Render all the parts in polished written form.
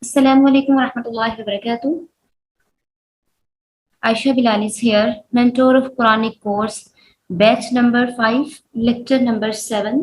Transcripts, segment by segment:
Assalamu alaikum warahmatullahi wabarakatuh. Aisha Bilal is here, mentor of Quranic course, batch number 5, lecture number 7.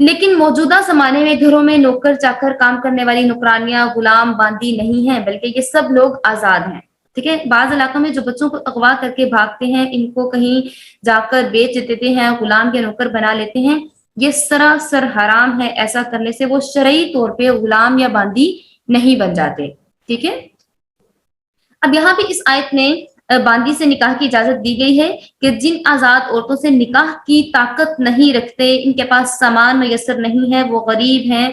لیکن موجودہ زمانے میں گھروں میں نوکر چاکر کام کرنے والی نوکرانیاں غلام باندی نہیں ہیں، بلکہ یہ سب لوگ آزاد ہیں. ٹھیک ہے. بعض علاقوں میں جو بچوں کو اغوا کر کے بھاگتے ہیں، ان کو کہیں جا کر بیچ دیتے ہیں، غلام کے نوکر بنا لیتے ہیں، یہ سراسر حرام ہے. ایسا کرنے سے وہ شرعی طور پہ غلام یا باندی نہیں بن جاتے. ٹھیک ہے. اب یہاں پہ اس آیت میں باندی سے نکاح کی اجازت دی گئی ہے کہ جن آزاد عورتوں سے نکاح کی طاقت نہیں رکھتے، ان کے پاس سامان میسر نہیں ہے، وہ غریب ہیں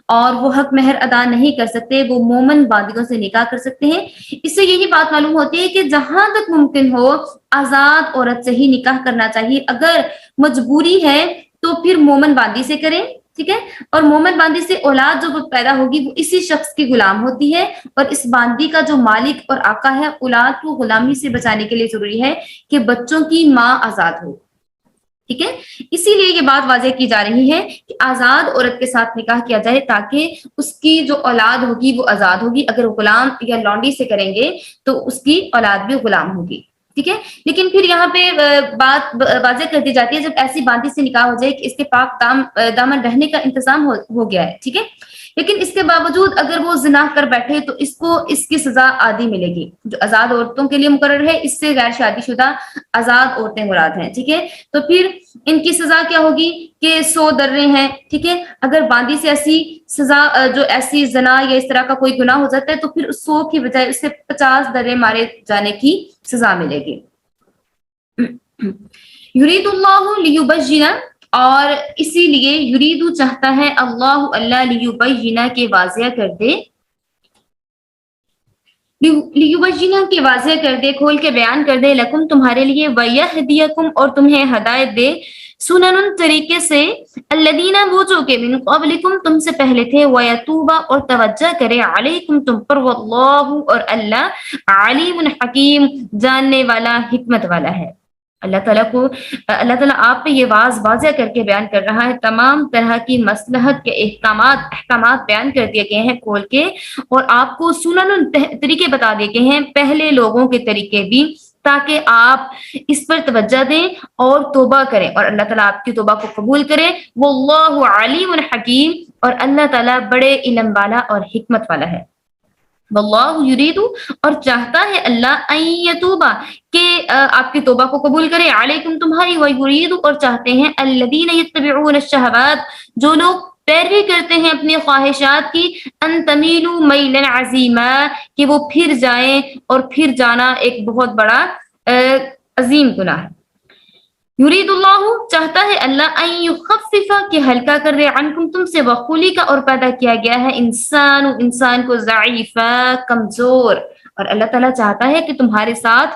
اور وہ حق مہر ادا نہیں کر سکتے، وہ مومن باندیوں سے نکاح کر سکتے ہیں. اس سے یہی بات معلوم ہوتی ہے کہ جہاں تک ممکن ہو آزاد عورت سے ہی نکاح کرنا چاہیے. اگر مجبوری ہے تو پھر مومن باندی سے کریں. ٹھیک ہے. اور مومن باندی سے اولاد جو پیدا ہوگی وہ اسی شخص کی غلام ہوتی ہے، اور اس باندی کا جو مالک اور آقا ہے، اولاد کو غلامی سے بچانے کے لیے ضروری ہے کہ بچوں کی ماں آزاد ہو. ٹھیک ہے. اسی لیے یہ بات واضح کی جا رہی ہے کہ آزاد عورت کے ساتھ نکاح کیا جائے تاکہ اس کی جو اولاد ہوگی وہ آزاد ہوگی. اگر غلام یا لونڈی سے کریں گے تو اس کی اولاد بھی غلام ہوگی. ٹھیک ہے. لیکن پھر یہاں پہ بات واضح کر دی جاتی ہے جب ایسی باندی سے نکاح ہو جائے کہ اس کے پاک دامن رہنے کا انتظام ہو گیا ہے. ٹھیک ہے. لیکن اس کے باوجود اگر وہ زنا کر بیٹھے تو اس کو اس کی سزا عادی ملے گی جو آزاد عورتوں کے لیے مقرر ہے. اس سے غیر شادی شدہ آزاد عورتیں مراد ہیں. ٹھیک ہے. تو پھر ان کی سزا کیا ہوگی کہ 100 درے ہیں. ٹھیک ہے. اگر باندی سے ایسی سزا جو ایسی زنا یا اس طرح کا کوئی گناہ ہو جاتا ہے تو پھر 100 کی بجائے اس سے 50 درے مارے جانے کی سزا ملے گی. یرید اللہ لیبین، اور اسی لیے یریدو چاہتا ہے اللہ لیبین کے واضح کر دے، لیبین کے واضح کر دے، کھول کے بیان کر دے، لکم تمہارے لیے، ویہدیکم اور تمہیں ہدایت دے، سنن طریقے سے، الذین وہ جو کہ من قبلکم تم سے پہلے تھے، ویتوبا اور توجہ کرے، علیکم تم پر، واللہ اور اللہ، علیم حکیم جاننے والا حکمت والا ہے. اللہ تعالیٰ آپ پہ یہ واضح کر کے بیان کر رہا ہے. تمام طرح کی مصلحت کے احکامات بیان کر دیے گئے ہیں کھول کے، اور آپ کو سنن طریقے بتا دیے گئے ہیں، پہلے لوگوں کے طریقے بھی، تاکہ آپ اس پر توجہ دیں اور توبہ کریں، اور اللہ تعالیٰ آپ کی توبہ کو قبول کرے. واللہ علیم حکیم، اور اللہ تعالیٰ بڑے علم والا اور حکمت والا ہے. واللہ یرید، اور چاہتا ہے اللہ، ان یتوبہ کہ آپ کی توبہ کو قبول کرے، علیکم تمہاری، ویرید اور چاہتے ہیں، الذین یتبعون الشہوات جو لوگ پیروی کرتے ہیں اپنی خواہشات کی، ان تمیلوا میلا عظیما کہ وہ پھر جائیں، اور پھر جانا ایک بہت بڑا عظیم گناہ ہے. یرید اللہ چاہتا ہے اللہ، ان یخفف کہ ہلکا کر دے، عنکم تم سے، وخلی کا اور پیدا کیا گیا ہے انسان کو ضعیفا کمزور، اور اللہ تعالیٰ چاہتا ہے کہ تمہارے ساتھ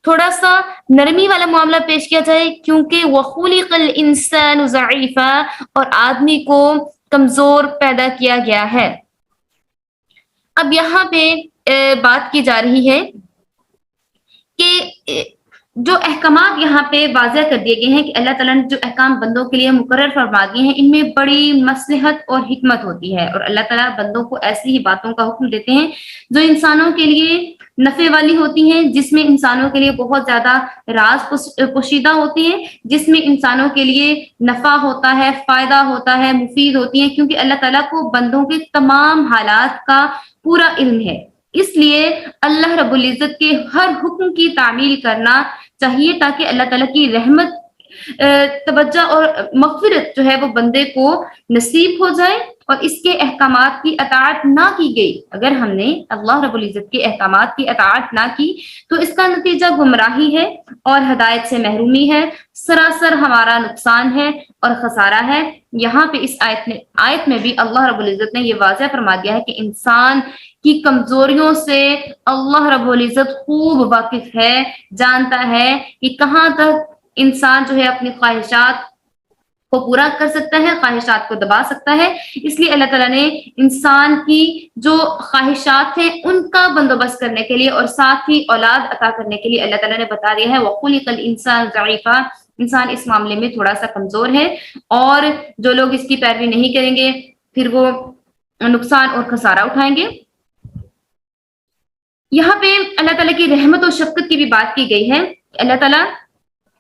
تھوڑا سا نرمی والا معاملہ پیش کیا جائے، کیونکہ وخلق الانسان ضعیفا اور آدمی کو کمزور پیدا کیا گیا ہے. اب یہاں پہ بات کی جا رہی ہے کہ جو احکامات یہاں پہ واضح کر دیے گئے ہیں کہ اللہ تعالیٰ نے جو احکام بندوں کے لیے مقرر فرما دیے ہیں، ان میں بڑی مصلحت اور حکمت ہوتی ہے، اور اللہ تعالیٰ بندوں کو ایسی ہی باتوں کا حکم دیتے ہیں جو انسانوں کے لیے نفع والی ہوتی ہیں، جس میں انسانوں کے لیے بہت زیادہ راز پوشیدہ ہوتی ہیں، جس میں انسانوں کے لیے نفع ہوتا ہے، فائدہ ہوتا ہے، مفید ہوتی ہیں، کیونکہ اللہ تعالیٰ کو بندوں کے تمام حالات کا پورا علم ہے. اس لیے اللہ رب العزت کے ہر حکم کی تعمیل کرنا چاہیے تاکہ اللہ تعالیٰ کی رحمت، توجہ اور مغفرت جو ہے وہ بندے کو نصیب ہو جائے. اور اس کے احکامات کی اطاعت نہ کی گئی، اگر ہم نے اللہ رب العزت کے احکامات کی اطاعت نہ کی تو اس کا نتیجہ گمراہی ہے اور ہدایت سے محرومی ہے، سراسر ہمارا نقصان ہے اور خسارہ ہے. یہاں پہ اس آیت میں بھی اللہ رب العزت نے یہ واضح فرما دیا ہے کہ انسان کی کمزوریوں سے اللہ رب العزت خوب واقف ہے، جانتا ہے کہ کہاں تک انسان جو ہے اپنی خواہشات کو پورا کر سکتا ہے، خواہشات کو دبا سکتا ہے. اس لیے اللہ تعالیٰ نے انسان کی جو خواہشات ہیں ان کا بندوبست کرنے کے لیے اور ساتھ ہی اولاد عطا کرنے کے لیے اللہ تعالیٰ نے بتا دیا ہے وَخُلِقَ الْإِنسَانُ ضَعِيفًا، انسان اس معاملے میں تھوڑا سا کمزور ہے، اور جو لوگ اس کی پیروی نہیں کریں گے پھر وہ نقصان اور خسارہ اٹھائیں گے. یہاں پہ اللہ تعالیٰ کی رحمت اور شفقت کی بھی بات کی گئی ہے. اللہ تعالیٰ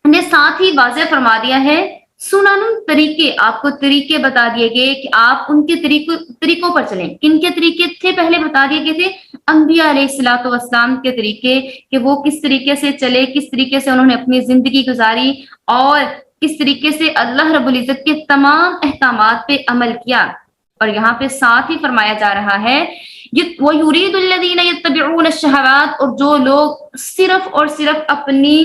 نے ساتھ ہی واضح فرما دیا ہے سنن طریقے، آپ کو طریقے بتا دیے گئے کہ آپ ان کے طریقوں پر چلیں. کن کے طریقے تھے پہلے بتا دیے گئے تھے؟ انبیاء علیہ الصلوۃ والسلام کے طریقے، کہ وہ کس طریقے سے چلے، کس طریقے سے انہوں نے اپنی زندگی گزاری اور کس طریقے سے اللہ رب العزت کے تمام احکامات پہ عمل کیا. اور یہاں پہ ساتھ ہی فرمایا جا رہا ہے وَيُرِيدُ الَّذِينَ يَتَّبِعُونَ الشَّهَوَاتِ، اور جو لوگ صرف اور صرف اپنی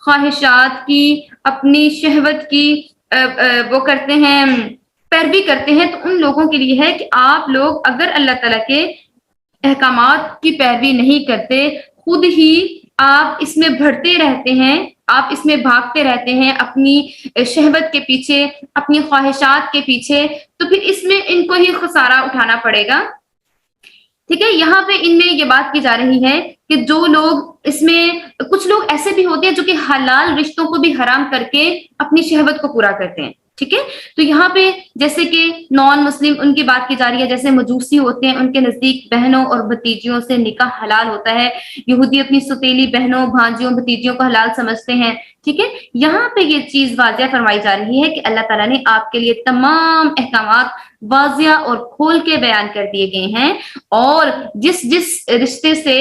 خواہشات کی، اپنی شہوت کی وہ کرتے ہیں، پیروی کرتے ہیں، تو ان لوگوں کے لیے ہے کہ آپ لوگ اگر اللہ تعالیٰ کے احکامات کی پیروی نہیں کرتے، خود ہی آپ اس میں بڑھتے رہتے ہیں، آپ اس میں بھاگتے رہتے ہیں اپنی شہوت کے پیچھے، اپنی خواہشات کے پیچھے، تو پھر اس میں ان کو ہی خسارہ اٹھانا پڑے گا. ٹھیک ہے، یہاں پہ ان میں یہ بات کی جا رہی ہے کہ جو لوگ اس میں، کچھ لوگ ایسے بھی ہوتے ہیں جو کہ حلال رشتوں کو بھی حرام کر کے اپنی شہوت کو پورا کرتے ہیں. ٹھیک ہے، تو یہاں پہ جیسے کہ نان مسلم ان کی بات کی جا رہی ہے، جیسے مجوسی ہوتے ہیں، ان کے نزدیک بہنوں اور بھتیجیوں سے نکاح حلال ہوتا ہے. یہودی اپنی ستیلی بہنوں، بھانجیوں، بھتیجیوں کو حلال سمجھتے ہیں. ٹھیک ہے، یہاں پہ یہ چیز واضح فرمائی جا رہی ہے کہ اللہ تعالیٰ نے آپ کے لیے تمام احکامات واضح اور کھول کے بیان کر دیے گئے ہیں، اور جس رشتے سے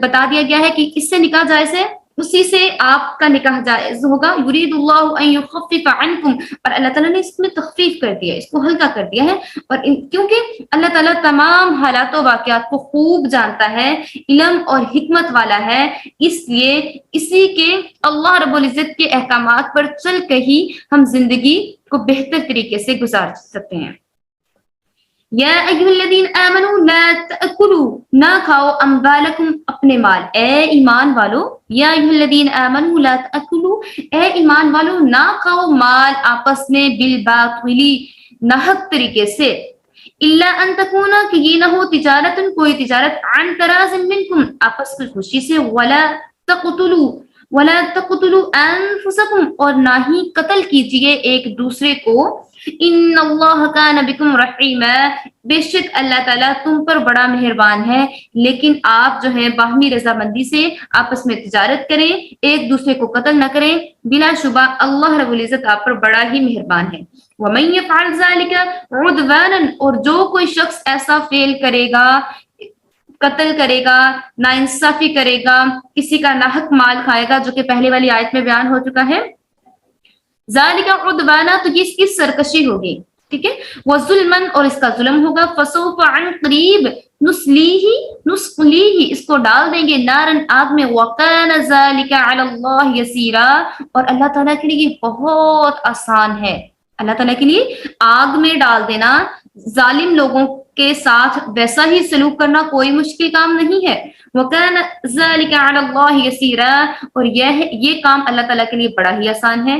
بتا دیا گیا ہے کہ اس سے نکاح جائز ہے، اسی سے آپ کا نکاح جائز ہوگا. یرید اللہ ان یخفف عنکم، اور اللہ تعالیٰ نے اس میں تخفیف کر دیا ہے، اس کو ہلکا کر دیا ہے. اور کیونکہ اللہ تعالیٰ تمام حالات و واقعات کو خوب جانتا ہے، علم اور حکمت والا ہے، اس لیے اسی کے اللہ رب العزت کے احکامات پر چل کے ہی ہم زندگی کو بہتر طریقے سے گزار سکتے ہیں. یا ایھا الذین آمنوا لا تأکلوا، نہ کھاؤ اموالکم، اپنے مال. اے ایمان والو، یا ایھا الذین آمنوا لا تأکلوا، اے ایمان والو نہ کھاؤ مال آپس میں بالباطل، ناحق طریقے سے. الا ان تکون، کہ یہ نہ ہو تجارت، کوئی تجارت، عن تراض منکم، آپس کی خوشی سے. ولا تقتلوا انفسکم، اور نہ ہی قتل کیجیے ایک دوسرے کو. ان اللہ کان بکم رحیما، بے شک اللہ تعالیٰ تم پر بڑا مہربان ہے. لیکن آپ جو ہے باہمی رضامندی سے آپس میں تجارت کریں، ایک دوسرے کو قتل نہ کریں. بلا شبہ اللہ رب العزت آپ پر بڑا ہی مہربان ہے. ومن یفعل ذلک عدوانا، اور جو کوئی شخص ایسا فعل کرے گا، قتل کرے گا، ناانصافی کرے گا، کسی کا ناحق مال کھائے گا، جو کہ پہلے والی آیت میں بیان ہو چکا ہے، ذالک عدوانا، تو یہ اس کی سرکشی ہوگی. ٹھیک ہے، وظلما، اور اس کا ظلم ہوگا. فسوف، عن قریب، نسلیہ، اس کو ڈال دیں گے، نارن، آگ میں. وکان ذالک علی اللہ یسیرا، اور اللہ تعالیٰ کے لیے یہ بہت آسان ہے. اللہ تعالیٰ کے لیے آگ میں ڈال دینا، ظالم لوگوں کے ساتھ ویسا ہی سلوک کرنا کوئی مشکل کام نہیں ہے. وَكَانَ ذَلِكَ عَلَى اللَّهِ يَسِيرًا، اور یہ کام اللہ تعالیٰ کے لیے بڑا ہی آسان ہے.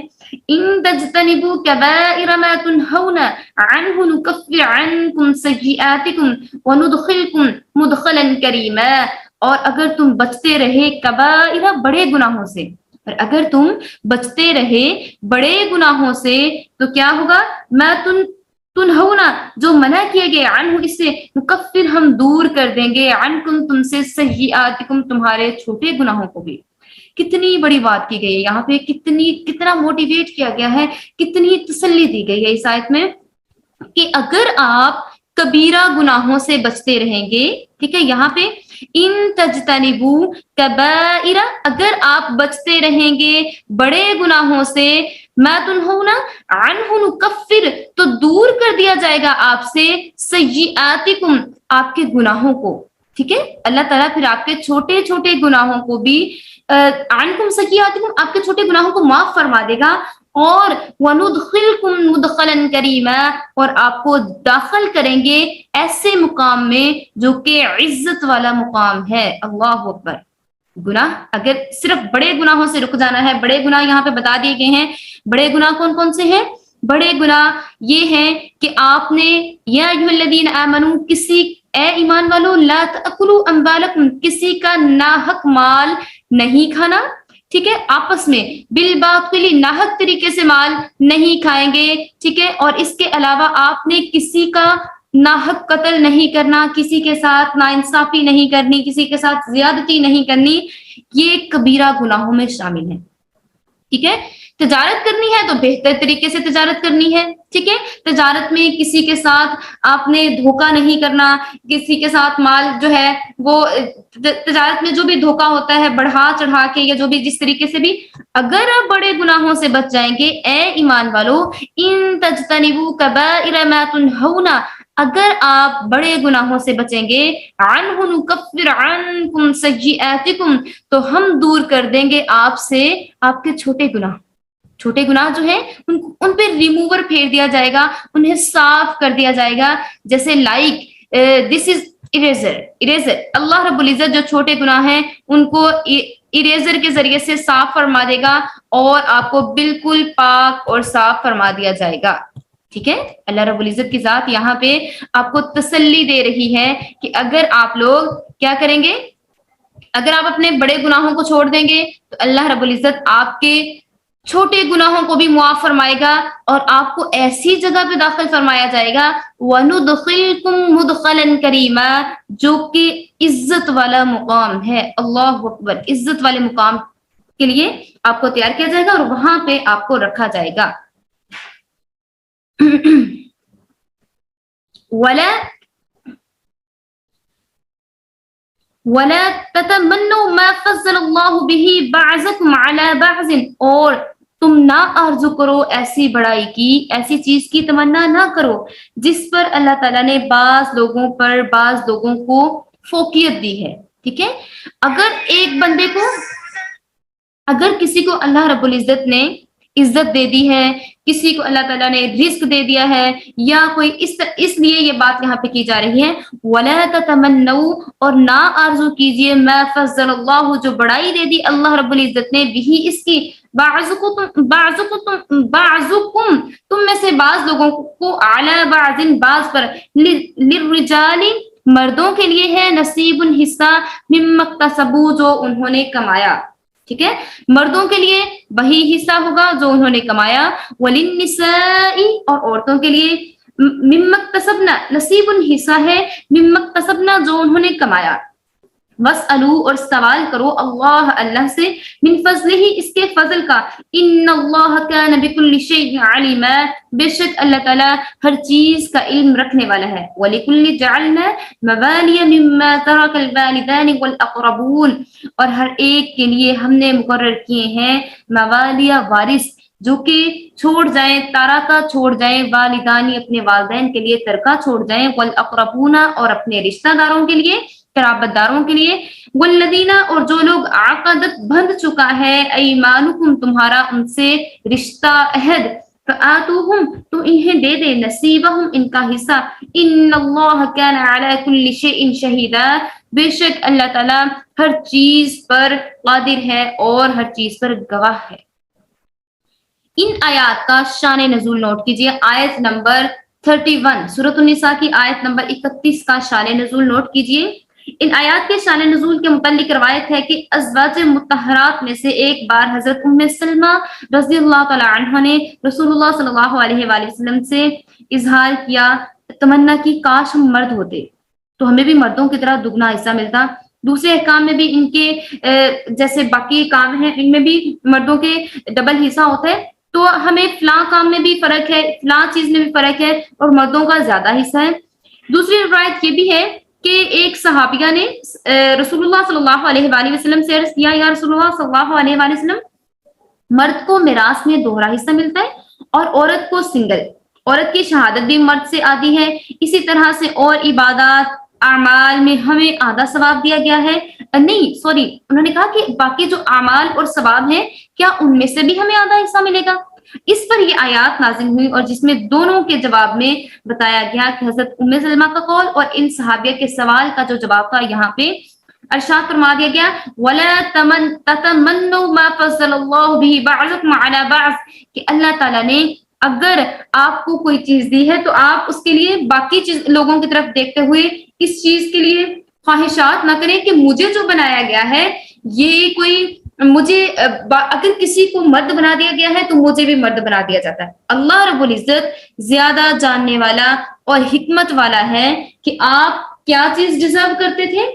إِن تَجْتَنِبُوا كَبَائِرَ مَا تُنْهَوْنَ عَنْهُ نُكَفِّرْ عَنْكُمْ سَيِّئَاتِكُمْ وَنُدْخِلْكُمْ مُدْخَلًا كَرِيمًا، اور اگر تم بچتے رہے کبائر، بڑے گناہوں سے، اور اگر تم بچتے رہے بڑے گناہوں سے، تو کیا ہوگا؟ ما تنہونا، جو منع کیے گئے، عنہ، اس سے، نکفر، ہم دور کر دیں گے، عنکم، تم سے، سیئاتکم، تمہارے چھوٹے گناہوں کو بھی. کتنی بڑی بات کی گئی ہے یہاں پہ، کتنا موٹیویٹ کیا گیا ہے، کتنی تسلی دی گئی ہے اس آیت میں، کہ اگر آپ کبیرہ گناہوں سے بچتے رہیں گے. ٹھیک ہے، یہاں پہ ان تجتنبوا کبائر، اگر آپ بچتے رہیں گے بڑے گناہوں سے، ما تنہون عنہ نکفر، تو دور کر دیا جائے گا آپ سے، سیئاتکم، آپ کے گناہوں کو. ٹھیک ہے، اللہ تعالیٰ پھر آپ کے چھوٹے چھوٹے گناہوں کو بھی، عنکم سیئاتکم، آپ کے چھوٹے گناہوں کو معاف فرما دے گا. اور وَنُدْخِلْكُمْ مُدْخَلًا كَرِيمًا، اور آپ کو داخل کریں گے ایسے مقام میں جو کہ عزت والا مقام ہے. اللہ اکبر. گناہ اگر صرف بڑے گناہوں سے رک جانا ہے، بڑے گناہ یہاں پہ بتا دیے گئے ہیں. بڑے گناہ کون کون سے ہیں؟ بڑے گناہ یہ ہیں کہ آپ نے، یا ایھا الذین آمنوا، اے ایمان والو، لا تأکلوا اموالکم، کسی کا ناحق مال نہیں کھانا. ٹھیک ہے، آپس میں بالباطل، ناحق طریقے سے مال نہیں کھائیں گے. ٹھیک ہے، اور اس کے علاوہ آپ نے کسی کا ناحق قتل نہیں کرنا، کسی کے ساتھ ناانصافی نہیں کرنی، کسی کے ساتھ زیادتی نہیں کرنی. یہ کبیرہ گناہوں میں شامل ہے. ٹھیک ہے، تجارت کرنی ہے تو بہتر طریقے سے تجارت کرنی ہے، ٹھیک ہے. تجارت میں کسی کے ساتھ آپ نے دھوکا نہیں کرنا، کسی کے ساتھ مال جو ہے وہ تجارت میں جو بھی دھوکا ہوتا ہے بڑھا چڑھا کے یا جو بھی جس طریقے سے بھی، اگر آپ بڑے گناہوں سے بچ جائیں گے اے ایمان والو، ان تجتنبوا کبائر ما تنہون، اگر آپ بڑے گناہوں سے بچیں گے، عنہ نکفر عنکم سیئاتکم، تو ہم دور کر دیں گے آپ سے آپ کے چھوٹے گناہ. چھوٹے گناہ جو ہیں ان پہ ریموور پھیر دیا جائے گا، انہیں صاف کر دیا جائے گا. جیسے لائک دس از اریزر اللہ رب العزت جو چھوٹے گناہ ہیں ان کو اریزر کے ذریعے سے صاف فرما دے گا اور آپ کو بالکل پاک اور صاف فرما دیا جائے گا. ٹھیک ہے. اللہ رب العزت کی ذات یہاں پہ آپ کو تسلی دے رہی ہے کہ اگر آپ لوگ کیا کریں گے، اگر آپ اپنے بڑے گناہوں کو چھوڑ دیں گے تو اللہ رب العزت آپ کے چھوٹے گناہوں کو بھی معاف فرمائے گا اور آپ کو ایسی جگہ پہ داخل فرمایا جائے گا وَنُدْخِلْكُمْ مُدْخَلًا كَرِيمًا، جو کہ عزت والا مقام ہے. اللہ اکبر. عزت والے مقام کے لیے آپ کو تیار کیا جائے گا اور وہاں پہ آپ کو رکھا جائے گا. وَلَا تَتَمَنُّوا مَا فَضَّلَ اللَّهُ بِهِ بَعْضَكُمْ عَلَى بَعْضٍ، اور تم نہ آرزو کرو ایسی بڑائی کی، ایسی چیز کی تمنا نہ کرو جس پر اللہ تعالیٰ نے بعض لوگوں پر بعض لوگوں کو فوقیت دی ہے. ٹھیک ہے. اگر ایک بندے کو، اگر کسی کو اللہ رب العزت نے عزت دے دی ہے، کسی کو اللہ تعالیٰ نے رزق دے دیا ہے، یا کوئی اس لیے یہ بات یہاں پہ کی جا رہی ہے وَلَا تَتَمَنَّوْا، اور نہ آرزو کیجئے مَا فَضَّلَ اللَّهُ، جو بڑائی دے دی اللہ رب العزت نے بھی اس کی، بعضکم تم میں سے بعض لوگوں کو، عَلَى بَعْضٍ بعض پر، لِلرِّجَالِ مردوں کے لیے ہے، نصیب حصہ، مما اکتسبوا جو انہوں نے کمایا. ٹھیک ہے. مردوں کے لیے وہی حصہ ہوگا جو انہوں نے کمایا. وَلِلنِّسَاءِ، اور عورتوں کے لیے مما اکتسبنا، نصیب حصہ ہے، مما اکتسبنا جو انہوں نے کمایا. وَاسْأَلُوا، اور سوال کرو اللہ سے، من فضلہ اس کے فضل کا، ان اللہ کان بکل شیء علیما، بے شک اللہ تعالیٰ ہر چیز کا علم رکھنے والا ہے. وَلِكُلِّ جَعَلْنَا مَوَالِيَ مِمَّا تَرَكَ الْوَالِدَانِ وَالْأَقْرَبُونَ، اور ہر ایک کے لیے ہم نے مقرر کیے ہیں موالیہ وارث، جو کہ چھوڑ جائیں، تارکہ چھوڑ جائیں، والدانی اپنے والدین کے لیے ترکہ چھوڑ جائیں، والاقربون اور اپنے رشتہ داروں کے لیے، قرابت داروں کے لیے، والذین اور جو لوگ عقدت بندھ چکا ہے ایمانکم تمہارا ان سے رشتہ عہد، فآتوہم تو انہیں دے دے، نصیبہم ان کا حصہ، ان اللہ کان علی کل شیء شہیدا، بے شک اللہ تعالیٰ ہر چیز پر قادر ہے اور ہر چیز پر گواہ ہے. ان آیات کا شان نزول نوٹ کیجیے. آیت نمبر 31 سورۃ النساء کی آیت نمبر 31 کا شان نزول نوٹ کیجیے. ان آیات کے شان نزول کے متعلق روایت ہے کہ ازواج مطہرات میں سے ایک بار حضرت ام سلمہ رضی اللہ تعالی عنہا نے رسول اللہ صلی اللہ علیہ وآلہ وسلم سے اظہار کیا، تمنا کی کاش ہم مرد ہوتے تو ہمیں بھی مردوں کی طرح دگنا حصہ ملتا. دوسرے احکام میں بھی ان کے جیسے باقی کام ہیں ان میں بھی مردوں کے ڈبل حصہ ہوتا ہے، تو ہمیں فلاں کام میں بھی فرق ہے، فلاں چیز میں بھی فرق ہے اور مردوں کا زیادہ حصہ ہے. دوسری روایت یہ بھی ہے کہ ایک صحابیہ نے رسول اللہ صلی اللہ علیہ وآلہ وسلم سے عرض کیا، یا رسول اللہ صلی اللہ علیہ وآلہ وسلم، مرد کو میراث میں دوہرا حصہ ملتا ہے اور عورت کو سنگل، عورت کی شہادت بھی مرد سے آدھی ہے، اسی طرح سے اور عبادات اعمال میں ہمیں آدھا ثواب دیا گیا ہے. نہیں سوری، انہوں نے کہا کہ باقی جو اعمال اور ثواب ہیں کیا ان میں سے بھی ہمیں آدھا حصہ ملے گا. اس پر یہ آیات نازل ہوئی اور جس میں دونوں کے جواب میں بتایا گیا کہ حضرت ام سلمہ کا قول اور ان صحابیہ کے سوال کا جو جواب تھا یہاں پہ ارشاد فرما دیا گیا وَلَا تَتَمَنُّوا مَا فَضَّلَ اللَّهُ بِهِ بَعْضَكُمْ عَلَى بَعْضٍ، کہ اللہ تعالیٰ نے اگر آپ کو کوئی چیز دی ہے تو آپ اس کے لیے باقی لوگوں کی طرف دیکھتے ہوئے اس چیز کے لیے خواہشات نہ کریں کہ مجھے جو بنایا گیا ہے یہ کوئی، مجھے اگر کسی کو مرد بنا دیا گیا ہے تو مجھے بھی مرد بنا دیا جاتا ہے. اللہ رب العزت زیادہ جاننے والا اور حکمت والا ہے کہ آپ کیا چیز ڈیزرو کرتے تھے،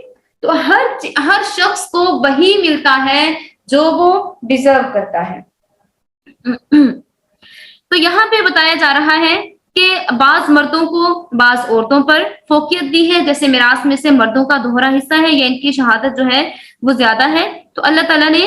تو ہر شخص کو وہی ملتا ہے جو وہ ڈیزرو کرتا ہے. تو یہاں پہ بتایا جا رہا ہے کہ بعض مردوں کو بعض عورتوں پر فوقیت دی ہے، جیسے میراث میں سے مردوں کا دوہرا حصہ ہے یا ان کی شہادت جو ہے وہ زیادہ ہے۔ تو اللہ تعالیٰ نے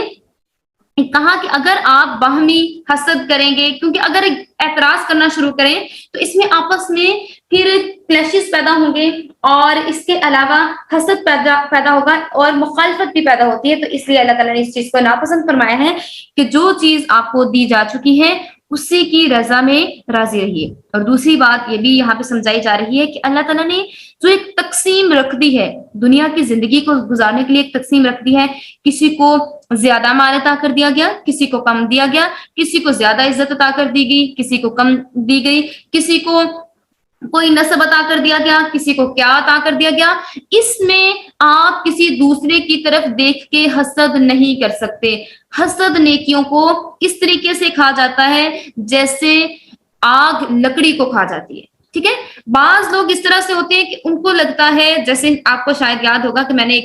کہا کہ اگر آپ باہمی حسد کریں گے، کیونکہ اگر اعتراض کرنا شروع کریں تو اس میں آپس میں پھر کلیشز پیدا ہوں گے، اور اس کے علاوہ حسد پیدا ہوگا اور مخالفت بھی پیدا ہوتی ہے۔ تو اس لیے اللہ تعالیٰ نے اس چیز کو ناپسند فرمایا ہے کہ جو چیز آپ کو دی جا چکی ہے اسی کی رضا میں راضی رہیے۔ اور دوسری بات یہ بھی یہاں پہ سمجھائی جا رہی ہے کہ اللہ تعالیٰ نے جو ایک تقسیم رکھ دی ہے دنیا کی زندگی کو گزارنے کے لیے، ایک تقسیم رکھ دی ہے، کسی کو زیادہ مال عطا کر دیا گیا، کسی کو کم دیا گیا، کسی کو زیادہ عزت عطا کر دی گئی، کسی کو کم دی گئی، کسی کو کوئی نسب عطا کر دیا گیا، کسی کو کیا عطا کر دیا گیا۔ اس میں آپ کسی دوسرے کی طرف دیکھ کے حسد نہیں کر سکتے۔ حسد نیکیوں کو اس طریقے سے کھا جاتا ہے جیسے آگ لکڑی کو کھا جاتی ہے، ٹھیک ہے۔ بعض لوگ اس طرح سے ہوتے ہیں کہ ان کو لگتا ہے، جیسے آپ کو شاید یاد ہوگا کہ میں نے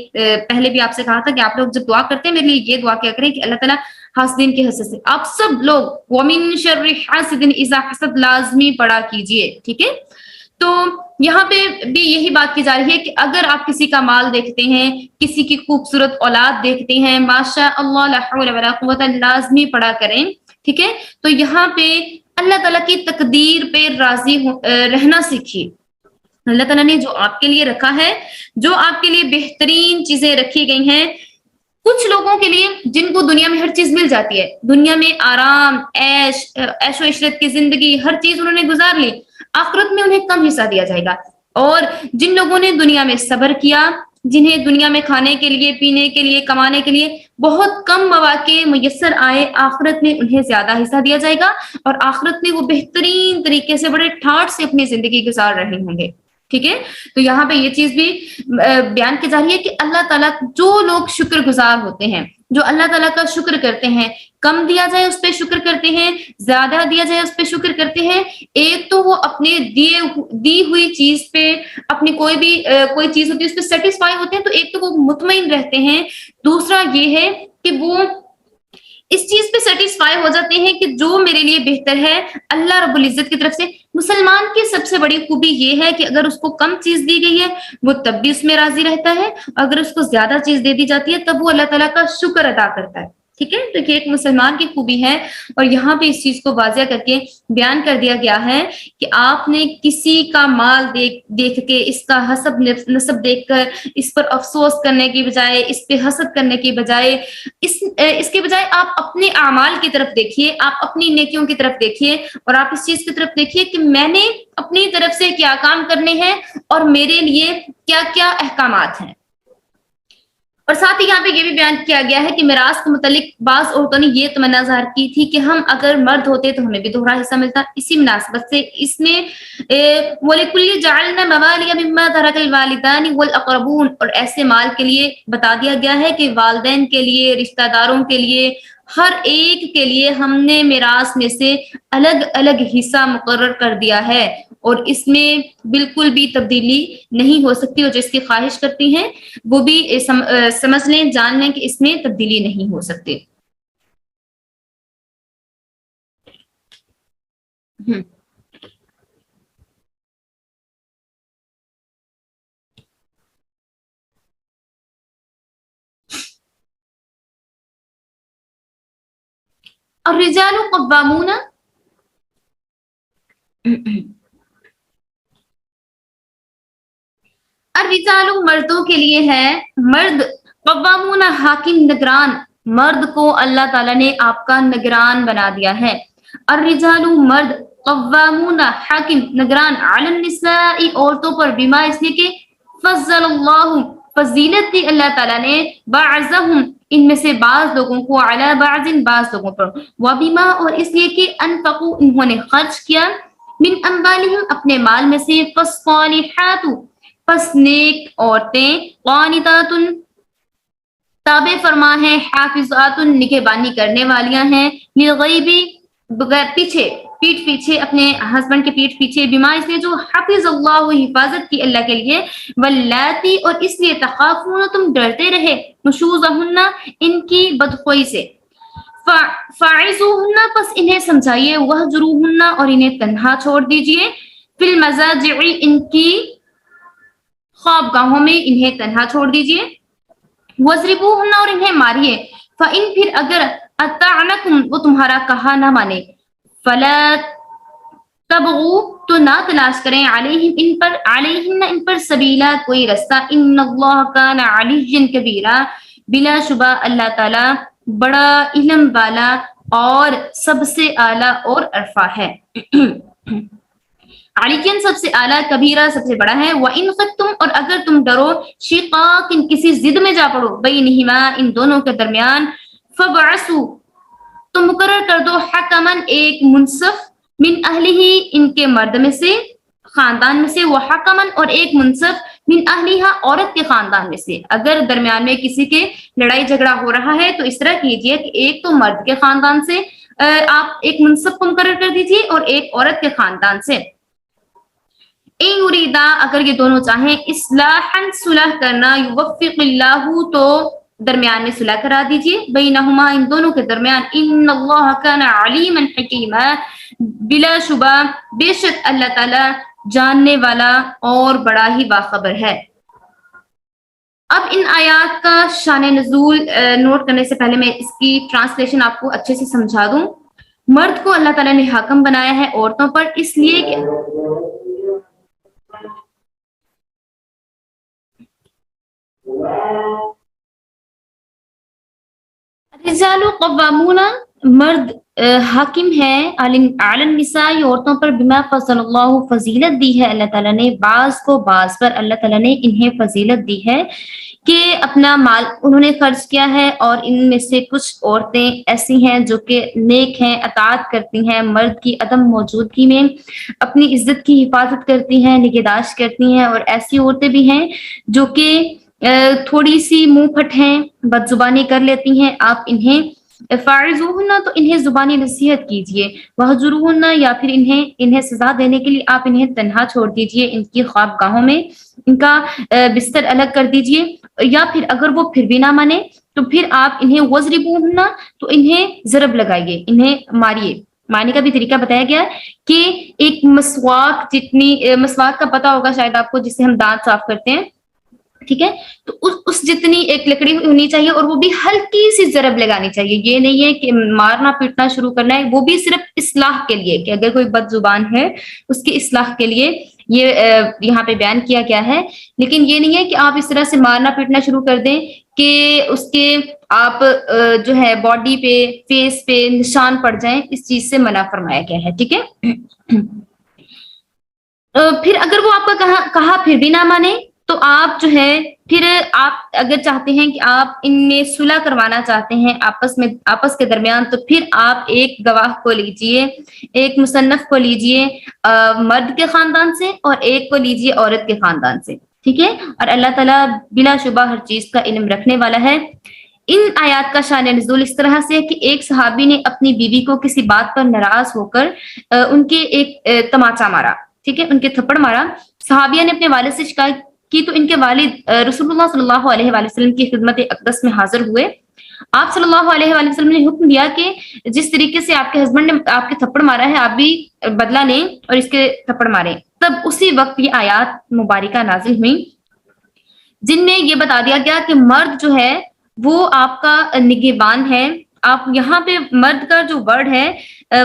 پہلے بھی آپ سے کہا تھا کہ آپ لوگ جب دعا کرتے ہیں میرے لیے یہ دعا کیا کریں کہ اللہ تعالیٰ حاسدین کے حسد سے آپ سب لوگ وَمِن شَرِّ حَاسِدٍ إِذَا حَسَد لازمی پڑھا کیجئے، ٹھیک ہے۔ تو یہاں پہ بھی یہی بات کی جا رہی ہے کہ اگر آپ کسی کا مال دیکھتے ہیں، کسی کی خوبصورت اولاد دیکھتے ہیں، ماشاء اللہ لا حول ولا قوت، لازمی پڑھا کریں، ٹھیک ہے۔ تو یہاں پہ اللہ تعالیٰ کی تقدیر پہ راضی رہنا سیکھیے۔ اللہ تعالیٰ نے جو آپ کے لیے رکھا ہے، جو آپ کے لیے بہترین چیزیں رکھی گئی ہیں، کچھ لوگوں کے لیے جن کو دنیا میں ہر چیز مل جاتی ہے، دنیا میں آرام، عیش و عشرت کی زندگی، ہر چیز انہوں نے گزار لی، آخرت میں انہیں کم حصہ دیا جائے گا۔ اور جن لوگوں نے دنیا میں صبر کیا، جنہیں دنیا میں کھانے کے لیے، پینے کے لیے، کمانے کے لیے بہت کم مواقع میسر آئے، آخرت میں انہیں زیادہ حصہ دیا جائے گا، اور آخرت میں وہ بہترین طریقے سے بڑے ٹھاٹ سے اپنی زندگی گزار رہے ہوں گے، ٹھیک ہے۔ تو یہاں پہ یہ چیز بھی بیان کی جا رہی ہے کہ اللہ تعالیٰ، جو لوگ شکر گزار ہوتے ہیں، جو اللہ تعالیٰ کا شکر کرتے ہیں، کم دیا جائے اس پہ شکر کرتے ہیں، زیادہ دیا جائے اس پہ شکر کرتے ہیں۔ ایک تو وہ اپنے دی ہوئی چیز پہ، اپنی کوئی چیز ہوتی ہے اس پہ سیٹسفائی ہوتے ہیں، تو ایک تو وہ مطمئن رہتے ہیں، دوسرا یہ ہے کہ وہ اس چیز پہ سیٹسفائی ہو جاتے ہیں کہ جو میرے لیے بہتر ہے اللہ رب العزت کی طرف سے۔ مسلمان کی سب سے بڑی خوبی یہ ہے کہ اگر اس کو کم چیز دی گئی ہے وہ تب بھی اس میں راضی رہتا ہے، اگر اس کو زیادہ چیز دے دی جاتی ہے تب وہ اللہ تعالیٰ کا شکر ادا کرتا ہے، ٹھیک ہے۔ تو یہ ایک مسلمان کی خوبی ہے، اور یہاں پہ اس چیز کو واضح کر کے بیان کر دیا گیا ہے کہ آپ نے کسی کا مال دیکھ کے، اس کا حسب نسب دیکھ کر اس پر افسوس کرنے کی بجائے، اس پہ حسد کرنے کی بجائے، اس کے بجائے آپ اپنے اعمال کی طرف دیکھیے، آپ اپنی نیکیوں کی طرف دیکھیے، اور آپ اس چیز کی طرف دیکھیے کہ میں نے اپنی طرف سے کیا کام کرنے ہیں اور میرے لیے کیا کیا احکامات ہیں۔ اور ساتھ ہی یہاں پہ یہ بھی بیان کیا گیا ہے کہ میراث کے متعلق بعض عورتوں نے یہ تمنا ظاہر کی تھی کہ ہم اگر مرد ہوتے تو ہمیں بھی دوہرا حصہ ملتا۔ اسی مناسبت سے اس میں وَلِكُلِّ جَعَلْنَا مَوَالِيَ مِمَّا تَرَكَ الْوَالِدَانِ وَالْأَقْرَبُونَ، اور ایسے مال کے لیے بتا دیا گیا ہے کہ والدین کے لیے، رشتہ داروں کے لیے، ہر ایک کے لیے ہم نے میراث میں سے الگ الگ حصہ مقرر کر دیا ہے، اور اس میں بالکل بھی تبدیلی نہیں ہو سکتی، اور جس کی خواہش کرتی ہیں وہ بھی سمجھ لیں، جان لیں کہ اس میں تبدیلی نہیں ہو سکتی۔ الرجال قوامون، الرجال مردوں کے لیے ہے، مرد قوامون حاکم نگران، مرد کو اللہ تعالیٰ نے آپ کا نگران بنا دیا ہے۔ الرجال مرد، قوامون حاکم نگران، علی النساء عورتوں پر، بما اس لیے کہ فضل اللہ فضیلت دی اللہ تعالیٰ نے، بعضهم ان میں سے بعض لوگوں کو، علی بعض بعض لوگوں پر، وبما اور اس لیے کہ انفقوا انہوں نے خرچ کیا، من اموالہم اپنے مال میں سے، فالصالحات پس نیک عورتیں، قانتات تابع فرما ہیں، حافظات نگہبانی کرنے والیاں ہیں، للغیبی بغیر پیٹھ پیچھے اپنے ہسبینڈ کے پیٹھ پیچھے، بما اس لیے جو حفظ اللہ حفاظت کی اللہ کے لیے، واللاتی اور اس لیے تخافون تم ڈرتے رہے، نشوزہن ان کی بدخوئی سے، فَاعِظُوهُنَّ پس انہیں سمجھائیے، وَاهْجُرُوهُنَّ اور انہیں تنہا چھوڑ دیجئے، فِي الْمَضَاجِعِ ان کی خوابگاہوں میں انہیں تنہا چھوڑ دیجئے، وَاضْرِبُوهُنَّ اور انہیں ماریے، فَإِن پھر اگر اطَّعْنَكُمْ وہ تمہارا کہا نہ مانے، فَلَا تبغوا تو نہ تلاش کریں علیہن ان پر سبیلا کوئی رستہ، ان اللہ کان علی کبیرا بلا شبہ اللہ تعالی بڑا علم والا اور سب سے اعلیٰ اور عرفہ ہے۔ علیکن سب سے اعلیٰ، کبیرہ سب سے بڑا ہے۔ وَإِنْ خِفْتُمْ اور اگر تم ڈرو، شقاق کسی ضد میں جا پڑو، بینہما ان دونوں کے درمیان، فَبْعَثُوا تو مقرر کر دو، حکمن ایک منصف، من اہلہ ان کے مرد میں سے خاندان میں سے، وحکمن اور ایک منصف من اہلیہا عورت کے خاندان میں سے۔ اگر درمیان میں کسی کے لڑائی جھگڑا ہو رہا ہے تو اس طرح کیجئے کہ ایک تو مرد کے خاندان سے آپ ایک منصف کو مقرر کر دیجئے اور ایک عورت کے خاندان سے۔ اے یریدا اگر یہ دونوں چاہیں، اصلاحا صلح کرنا، یوفق اللہ تو درمیان میں صلح کرا دیجئے، بینہما ان دونوں کے درمیان، ان اللہ کان علیما حکیما بلا شبہ بے شک اللہ تعالی جاننے والا اور بڑا ہی باخبر ہے۔ اب ان آیات کا شان نزول نوٹ کرنے سے پہلے میں اس کی ٹرانسلیشن آپ کو اچھے سے سمجھا دوں۔ مرد کو اللہ تعالیٰ نے حاکم بنایا ہے عورتوں پر، اس لیے کہ الرجال قوامون مرد حاکم ہے علی النساء عورتوں پر، بما فضل اللہ فضیلت دی ہے اللہ تعالیٰ نے بعض کو بعض پر، اللہ تعالیٰ نے انہیں فضیلت دی ہے کہ اپنا مال انہوں نے خرچ کیا ہے، اور ان میں سے کچھ عورتیں ایسی ہیں جو کہ نیک ہیں، اطاعت کرتی ہیں، مرد کی عدم موجودگی میں اپنی عزت کی حفاظت کرتی ہیں، نگہداشت کرتی ہیں، اور ایسی عورتیں بھی ہیں جو کہ تھوڑی سی منہ پھٹ ہیں، بد زبانی کر لیتی ہیں، آپ انہیں فاعظوہن تو انہیں زبانی نصیحت کیجیے، وہجروہن یا پھر انہیں سزا دینے کے لیے آپ انہیں تنہا چھوڑ دیجیے، ان کی خوابگاہوں میں ان کا بستر الگ کر دیجیے، یا پھر اگر وہ پھر بھی نہ مانے تو پھر آپ انہیں وضربوہن تو انہیں ضرب لگائیے، انہیں ماریے۔ مارنے کا بھی طریقہ بتایا گیا کہ ایک مسواک کا پتہ ہوگا شاید آپ کو، جس سے ہم دانت صاف کرتے ہیں، ٹھیک ہے، تو اس جتنی ایک لکڑی ہونی چاہیے، اور وہ بھی ہلکی سی ضرب لگانی چاہیے، یہ نہیں ہے کہ مارنا پیٹنا شروع کرنا ہے، وہ بھی صرف اصلاح کے لیے، کہ اگر کوئی بد زبان ہے اس کی اصلاح کے لیے یہ یہاں پہ بیان کیا گیا ہے، لیکن یہ نہیں ہے کہ آپ اس طرح سے مارنا پیٹنا شروع کر دیں کہ اس کے آپ جو ہے باڈی پہ فیس پہ نشان پڑ جائیں، اس چیز سے منع فرمایا گیا ہے، ٹھیک ہے۔ پھر اگر وہ آپ کا کہا پھر بھی نہ مانے تو آپ جو ہے پھر آپ اگر چاہتے ہیں کہ آپ ان میں صلح کروانا چاہتے ہیں آپس کے درمیان، تو پھر آپ ایک گواہ کو لیجئے، ایک مصنف کو لیجئے مرد کے خاندان سے، اور ایک کو لیجئے عورت کے خاندان سے، ٹھیک ہے، اور اللہ تعالیٰ بلا شبہ ہر چیز کا علم رکھنے والا ہے۔ ان آیات کا شان نزول اس طرح سے کہ ایک صحابی نے اپنی بیوی کو کسی بات پر ناراض ہو کر ان کے ایک تماچا مارا، ٹھیک ہے، ان کے تھپڑ مارا۔ صحابیہ نے اپنے والد سے شکایت کی تو ان کے والد رسول اللہ صلی اللہ علیہ وآلہ وسلم کی خدمت اقدس میں حاضر ہوئے۔ آپ صلی اللہ علیہ وآلہ وسلم نے حکم دیا کہ جس طریقے سے آپ کے ہسبینڈ نے آپ کے تھپڑ مارا ہے، آپ بھی بدلہ لیں اور اس کے تھپڑ ماریں۔ تب اسی وقت یہ آیات مبارکہ نازل ہوئی جن میں یہ بتا دیا گیا کہ مرد جو ہے وہ آپ کا نگہبان ہے۔ آپ یہاں پہ مرد کا جو ورڈ ہے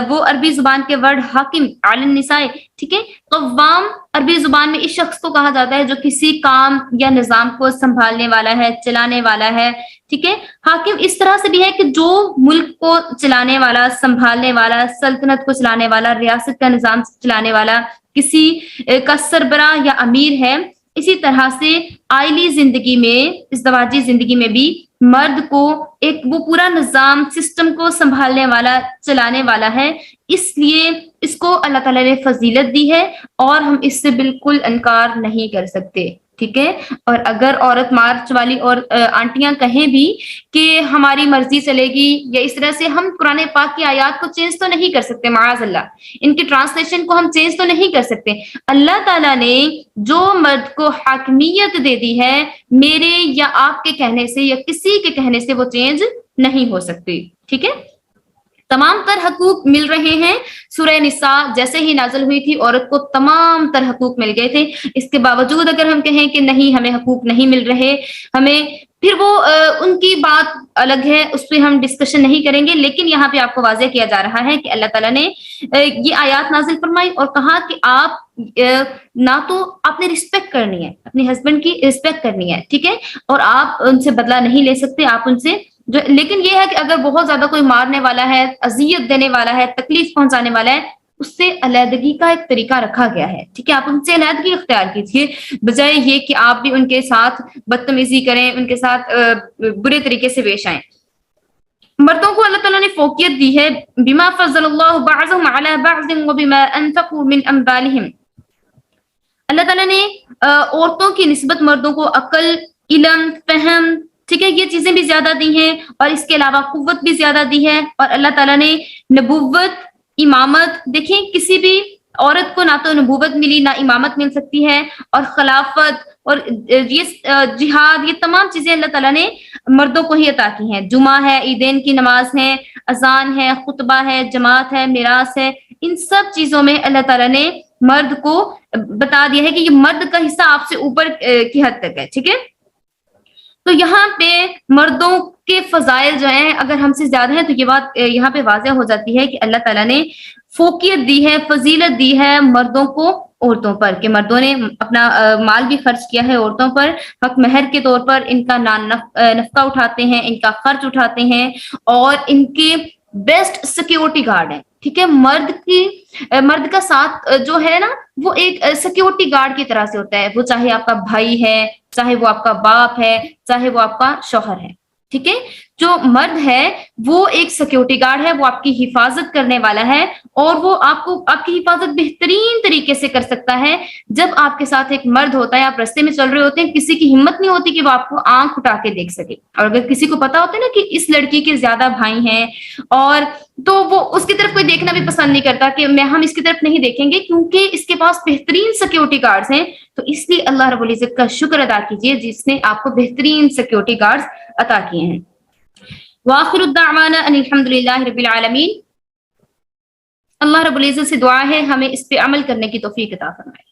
وہ عربی زبان کے ورڈ حاکم علی النساء، ٹھیک ہے، قوام عربی زبان میں اس شخص کو کہا جاتا ہے جو کسی کام یا نظام کو سنبھالنے والا ہے، چلانے والا ہے، ٹھیک ہے۔ حاکم اس طرح سے بھی ہے کہ جو ملک کو چلانے والا، سنبھالنے والا، سلطنت کو چلانے والا، ریاست کا نظام چلانے والا، کسی کا سربراہ یا امیر ہے۔ اسی طرح سے آئلی زندگی میں، ازدواجی زندگی میں بھی مرد کو ایک وہ پورا نظام سسٹم کو سنبھالنے والا، چلانے والا ہے، اس لیے اس کو اللہ تعالیٰ نے فضیلت دی ہے اور ہم اس سے بالکل انکار نہیں کر سکتے، ٹھیک ہے۔ اور اگر عورت مارچ والی اور آنٹیاں کہیں بھی کہ ہماری مرضی چلے گی یا اس طرح سے، ہم قرآن پاک کی آیات کو چینج تو نہیں کر سکتے، معاذ اللہ، ان کی ٹرانسلیشن کو ہم چینج تو نہیں کر سکتے۔ اللہ تعالیٰ نے جو مرد کو حاکمیت دے دی ہے، میرے یا آپ کے کہنے سے یا کسی کے کہنے سے وہ چینج نہیں ہو سکتی، ٹھیک ہے۔ تمام تر حقوق مل رہے ہیں. سورہ نساء جیسے ہی نازل ہوئی تھی عورت کو تمام تر حقوق مل گئے تھے. اس کے باوجود اگر ہم کہیں کہ نہیں ہمیں حقوق نہیں مل رہے ہمیں، پھر وہ ان کی بات الگ ہے، اس پہ ہم ڈسکشن نہیں کریں گے. لیکن یہاں پہ آپ کو واضح کیا جا رہا ہے کہ اللہ تعالیٰ نے یہ آیات نازل فرمائی اور کہا کہ آپ نہ تو آپ نے رسپیکٹ کرنی ہے، اپنے ہسبینڈ کی رسپیکٹ کرنی ہے، ٹھیک ہے، اور آپ ان سے بدلہ نہیں لے سکتے، آپ ان سے جو، لیکن یہ ہے کہ اگر بہت زیادہ کوئی مارنے والا ہے، اذیت دینے والا ہے، تکلیف پہنچانے والا ہے، اس سے علیحدگی کا ایک طریقہ رکھا گیا ہے، ٹھیک ہے، آپ ان سے علیحدگی اختیار کیجیے بجائے یہ کہ آپ بھی ان کے ساتھ بدتمیزی کریں، ان کے ساتھ برے طریقے سے پیش آئیں. مردوں کو اللہ تعالیٰ نے فوقیت دی ہے بما فضل اللہ بعضهم على بعض وبما انفقوا من اموالهم. اللہ تعالیٰ نے عورتوں کی نسبت مردوں کو عقل، علم، فہم، ٹھیک ہے، یہ چیزیں بھی زیادہ دی ہیں اور اس کے علاوہ قوت بھی زیادہ دی ہے. اور اللہ تعالیٰ نے نبوت، امامت، دیکھیں کسی بھی عورت کو نہ تو نبوت ملی نہ امامت مل سکتی ہے، اور خلافت اور یہ جہاد، یہ تمام چیزیں اللہ تعالیٰ نے مردوں کو ہی عطا کی ہیں. جمعہ ہے، عیدین کی نماز ہے، اذان ہے، خطبہ ہے، جماعت ہے، میراث ہے، ان سب چیزوں میں اللہ تعالیٰ نے مرد کو بتا دیا ہے کہ یہ مرد کا حصہ آپ سے اوپر کی حد تک ہے، ٹھیک ہے. تو یہاں پہ مردوں کے فضائل جو ہیں اگر ہم سے زیادہ ہیں تو یہ بات یہاں پہ واضح ہو جاتی ہے کہ اللہ تعالیٰ نے فوقیت دی ہے، فضیلت دی ہے مردوں کو عورتوں پر، کہ مردوں نے اپنا مال بھی خرچ کیا ہے عورتوں پر، حق مہر کے طور پر ان کا نفقہ اٹھاتے ہیں، ان کا خرچ اٹھاتے ہیں، اور ان کے بیسٹ سیکیورٹی گارڈ ہیں، ٹھیک ہے. مرد کا ساتھ جو ہے نا وہ ایک سیکیورٹی گارڈ کی طرح سے ہوتا ہے، وہ چاہے آپ کا بھائی ہے، چاہے وہ آپ کا باپ ہے، چاہے وہ آپ کا شوہر ہے، ٹھیک ہے. جو مرد ہے وہ ایک سیکیورٹی گارڈ ہے، وہ آپ کی حفاظت کرنے والا ہے، اور وہ آپ کی حفاظت بہترین طریقے سے کر سکتا ہے. جب آپ کے ساتھ ایک مرد ہوتا ہے، آپ رستے میں چل رہے ہوتے ہیں، کسی کی ہمت نہیں ہوتی کہ وہ آپ کو آنکھ اٹھا کے دیکھ سکے، اور اگر کسی کو پتا ہوتا ہے نا کہ اس لڑکی کے زیادہ بھائی ہیں اور تو وہ اس کی طرف کوئی دیکھنا بھی پسند نہیں کرتا کہ ہم اس کی طرف نہیں دیکھیں گے کیونکہ اس کے پاس بہترین سیکیورٹی گارڈز ہیں. تو اس لیے اللہ رب العزت کا شکر ادا کیجیے جس نے آپ کو بہترین سیکیورٹی گارڈز عطا کیے ہیں. وآخر الدعوانا ان الحمد للہ رب العالمین. اللہ رب العزت سے دعا ہے ہمیں اس پہ عمل کرنے کی توفیق عطا فرمائے.